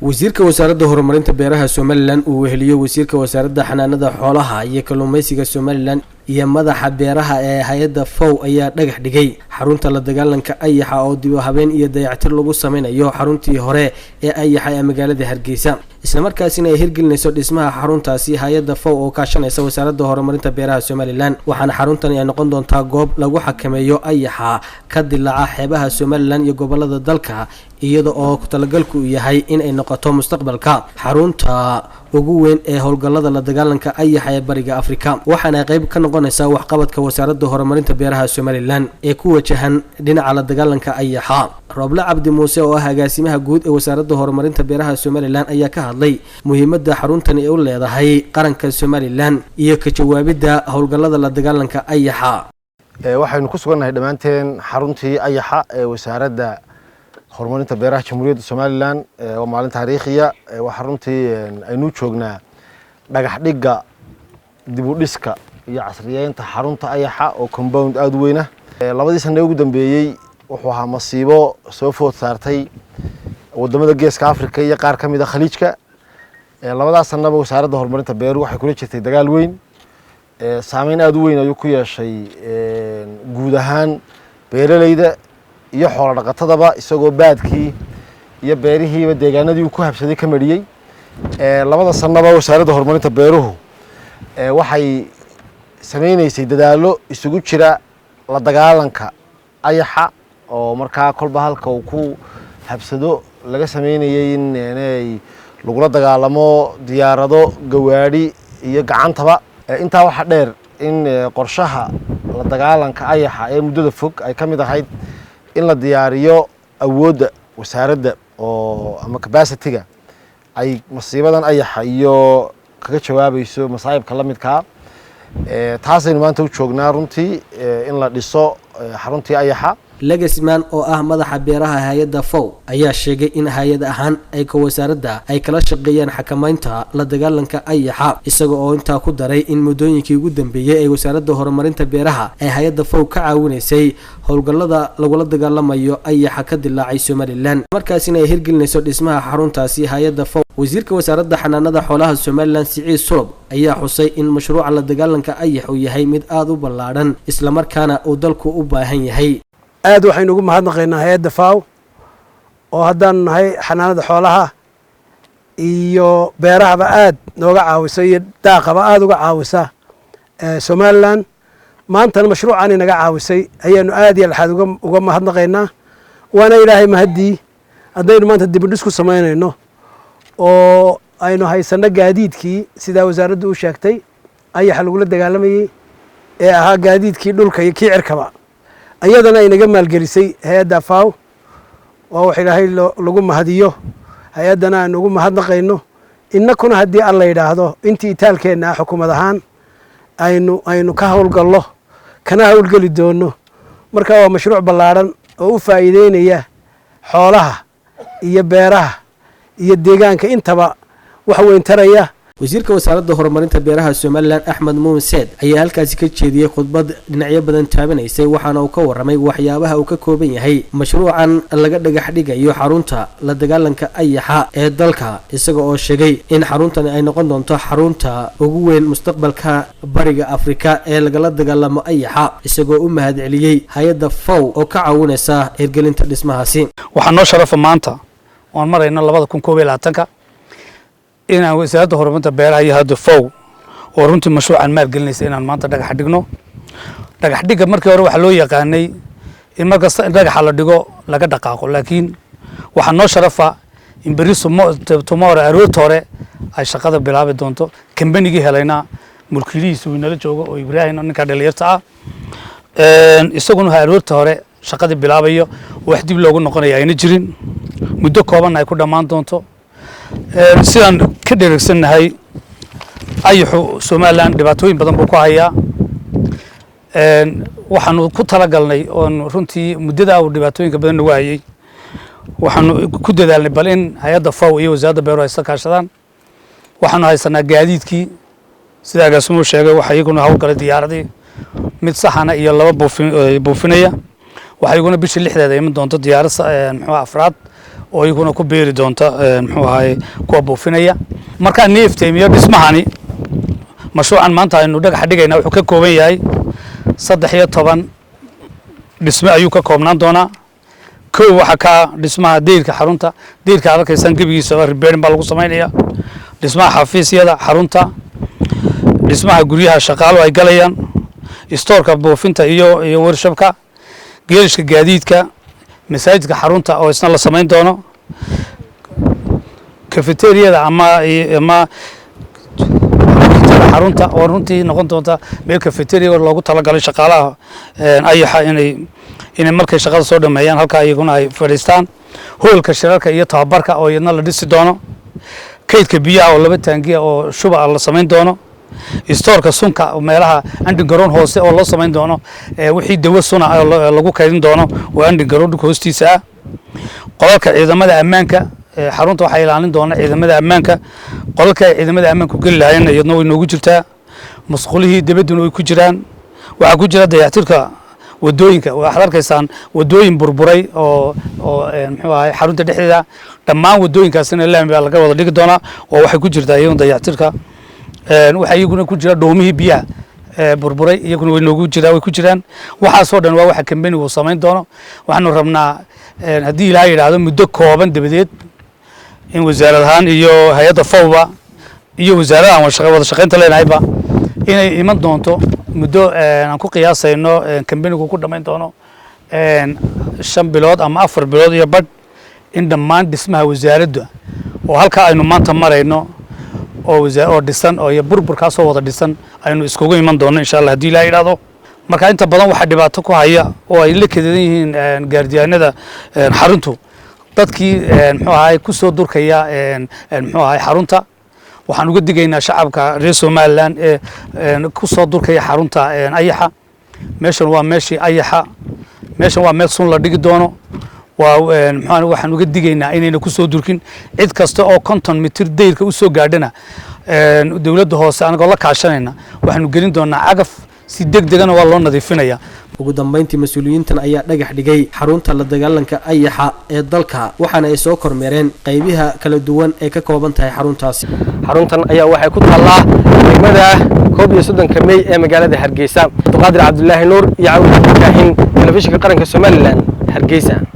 wasiirka wasaaradda horumarinta beeraha Somaliland uu weheliyo wasiirka wasaaradda xanaanada xoolaha iyo kalluumaysiga Somaliland iyo madaxa beeraha ee hay'adda FAO ayaa dhagax dhigay xarunta la dagaalanka ayaxa oo dib u habeen iyo dayactir lagu sameeyo xaruntii hore ee ayaxa ee magaalada Hargeysa isla markaasina ay hirgelinayso dhismaha xaruntaasi hay'adda FAO oo kaashanaysa wasaaradda horumarinta beeraha Somaliland waxaana xaruntani ay noqon doontaa goob lagu xakameeyo ayaxa ka dilaaca xeebaha Somaliland iyo gobolada dalka iyada oo talagalku yahay in ay noqoto mustaqbalka xarunta ugu weyn ee howlgallada la dagaalanka ayaxa ee bariga Afrika waxaana qayb ka noqonaysaa waxqabadka wasaaradda horumarinta beeraha Somaliland ee ku wajahan dhinaca la dagaalanka ayaxa Roble Cabdi Muuse oo ah agaasimaha guud ee wasaaradda horumarinta beeraha Somaliland ayaa ka hadlay muhiimadda xaruntan ay u leedahay qaranka Somaliland iyo ka jawaabidda howlgallada la dagaalanka ayaxa waxaynu ku sugannahay dhamaanteen xaruntii ayaxa ee wasaaradda horumarinta beeraha Jamhuuriyadda Somaliland oo maalin taariikhiya waxa runtii aynu joognaa dhagax dhigga dib u dhiska iyo casriyeynta xarunta ayaxa oo compound aad u weyn ah labadii sano ugu dambeeyay wuxuu ahaa masiibo soo food saartay wadamada Geeska Afrika iyo qaar kamid ah Khaliijka labadaas sanaba wasaaradda horumarinta beeruhu waxay kula jirtay dagaal weyn saameyn aad u weyn ayuu ku yeeshay guud ahaan beeralayda iyo xoolo dhaqatadaba isagoo baadkii iyo beerihiiba deegaanadii uu ku habsaday ka mariyay labada sanaba wasaaradda horumarinta beeruhu waxay sameynaysay dadaalo isugu jira la dagaalanka ayaxa oo markaa kolba halka uu ku habsado laga sameynayay in ay lagula dagaalamo diyaarado gawaadhi iyo gacantaba intaa waxa dheer in qorshaha la dagaalanka ayaxa ee muddada fog ay ka mid ahayd in la diyaariyo awoodda wasaaradda oo ama capacity-ga ay masiibadan ayaxa iyo kaga jawaabayso masaa'ibka la midka taasaynu maanta u joognaa runtii in la dhiso xaruntii ayaxa Legasman oo ah madaxa beeraha hay'adda FAO ayaa sheegay in hay'ad ahaan ay ka wasaaradda ay kala shaqeeyaan xakamaynta la dagaalanka ayaxa isaga oo intaa ku daray in muddooyinkii ugu dambeeyay ay wasaaradda horumarinta beeraha ay hay'adda FAO ka caawinaysay howlgallada lagu la dagaalamayo ayaxa ka dilaacay Somaliland markaasina ay hirgelinayso dhismaha xaruntaasi hay'adda FAO wasiirka wasaaradda xanaanada xoolaha Somaliland Siciid Sulub ayaa xusay in mashruuca la dagaalanka ayaxa uu yahay mid aad u ballaaran isla markaana uu dalku u baahan yahay aad waxaynu ugu mahadnaqaynaa hay'adda FAO oo haddaan nahay xanaanada xoolaha iyo beerahaba aad nooga caawisa iyo daaqaba aad uga caawisa Somaliland maantana mashruucan inaga caawisay ayaanu aad iyo laxad uga mahadnaqaynaa waana ilaahay mahadii haddaynu maanta dib u dhis ku samaynayno oo aynu haysano gaadiidkii sida wasaaraddu u sheegtay ayaxa lagula dagaalamayay ee ahaa gaadiidkii dhulka iyo kii cirkaba ayadana inaga maalgelisay hay'adda FAO oo wax ilaahay lagu mahadiyo hay'adana aan ugu mahadnaqayno innakuna haddii alla yiraahdo intii itaalkeena xukuumad ahaan aynu ka howlgallo kana howlgali doono marka waa mashruuc ballaaran oo u faa'iideynaya xoolaha iyo beeraha iyo deegaanka intaba wax weyn taraya wasiirka wasaaradda horumarinta beeraha Somaliland Axmed Muumed ayaa halkaasi ka jeediyay khudbad dhinacyo badan taabanaysay waxaana uu ka waramay waxyaabaha uu ka kooban yahay mashruucan laga dhagax dhigayo xarunta la dagaalanka ayaxa ee dalka isaga oo sheegay in xaruntani ay noqon doonto xarunta ugu weyn mustaqbalka bariga Afrika ee laga dagaalamo ayaxa isagoo u mahadceliyay hay'adda FAO oo ka caawinaysa hirgelinta dhismahaasi waxaan noo sharaf maanta waan marayna 2021 inaan wasaaradda horumarinta beeraha iyo hay'adda FAO oo runtii mashruucan maalgelinaysa inaan maanta dhagax dhigno dhagax dhigga markii hore waxa loo yaqaanay in markasta in dhagaxa la dhigo laga dhaqaaqo laakiin waxa noo sharafa in bariso tomorrow aroorta hore ay shaqada bilaabi doonto kambanigii helayna mulkiilihiisu inala joogo oo Ibrahim ninka dhalinyarta ah isaguna aroorta hore shaqadii bilaabayo wax dib loogu noqonayo ayna jirin muddo kooban ay ku dhamaan doonto sidaan ka dhereegsanahay ayaxu Somaliland dhibaatooyin badan buu ku hayaa waxaanu ku talagalnay oo runtii muddada uu dhibaatooyinka badan nagu hayay waxaanu ku dadaalnay bal in hay'adda FAO iyo wasaaradda beeraha ay kaashadaan waxaanu haysanaa gaadiidkii sida agaasimuhu sheegay waxa iyaguna hawlgalay diyaaradii mid saxana iyo laba buufinaya waxa iyaguna bishii 6deeda iman doonto diyaarad afraad oo iyaguna ku beeri doonta muxuu ahaay kuwa buufinaya marka neefteemiyo dhismahani mashruucan maanta aynu dhagax dhigayna wuxuu ka kooban yahay 13 dhisme ayuu ka koobnaan doonaa kow waxa ka dhismaha deyrka xarunta deyrka arkaysan gabigiisa repair baa lagu sameeyaa dhismaha xafiisyada xarunta dhismaha guryaha shaqaalo ay galayaan stoorka buufinta iyo workshopka geelishka gaadiidka masaajidka xarunta oo isna la sameyn doono cafeteriada ama xarunta oo runtii noqon doonta meel cafeteria loogu talagalay shaqaalaha ayaxa inay markay shaqada soo dhameeyaan halka iyaguna ay fadhiistaan hoolka shirarka iyo tababarka oo iyadna la dhisi doono kaydka biyaha oo 2 taangiya oo shuba la sameyn doono stoorka sunka meelaha underground hoose oo loo sameyn doono wixii dawo suna lagu kaydin doono oo underground hoostiisa ah qolka ciidamada ammaanka xarunta waxa ilaalin doona ciidamada ammaanka qolka ciidamada ammaanku gallayeen iyadna way noogu jirtaa mas'uuliyadii dibaduna way ku jiraan waxa ku jira dayactirka wadooyinka waxa arkaysaan wadooyin burburay oo muxuu ahay xarunta dhexdeeda dhammaan wadooyinkaasina laami baa laga wada dhigi doona oo waxay ku jirtaa iyadoo dayactirka waxa iyaguna ku jira doomihii biyaha burburay iyaguna way noogu jiraan waxa soo dhan waa waxa company uu sameyn doono waxaanu rabnaa haddii ilaahay yiraahdo muddo kooban dabadeed in wasaaradahan iyo hay'adda FAWba iyo wasaaradahan wada shaqaynta leenayba inay iman doonto muddo aan ku qiyaasayno company-gu ku dhameyn doono 5 bilood ama 4 bilood iyo bad in dhammaan dhismaha wasaaradda oo halka aynu maanta marayno oo dhisan oo burburka soo wada dhisan aynu iskugu iman doono insha Allah hadii la yiraahdo marka inta badan waxa dhibaato ku haya oo ay la kadeedan yihiin gaardiyaanada xaruntu dadkii muxuu ahay ku soo durkaya muxuu ahay xarunta waxaan uga digaynaa shacabka reer Soomaaliland ku soo durkaya xarunta ayaxa meeshan waa meeshii ayaxa meeshan waa meel sun la dhigi doono waxaan uga digaynaa inayna ku soo durkin cid kasta oo 50 mitir deyrka u soo gaadhana dawladda hoose anagoo la kaashanayna waxaanu gelin doonaa cagaf si degdegana waa loo nadiifinaya ugu dambeyntii mas'uuliyiintan ayaa dhagax dhigay xarunta la dagaalanka ayaxa ee dalka waxaana ay soo kormeereen qaybaha kala duwan ee ka kooban tahay xaruntaasi xaruntan ayaa waxay ku taallaa degmada 31 May ee magaalada Hargeysa Abdulqaadir Cabdullaahi Nuur iyo Cawd Kaahin telefishinka qaranka Soomaaliland Hargeysa.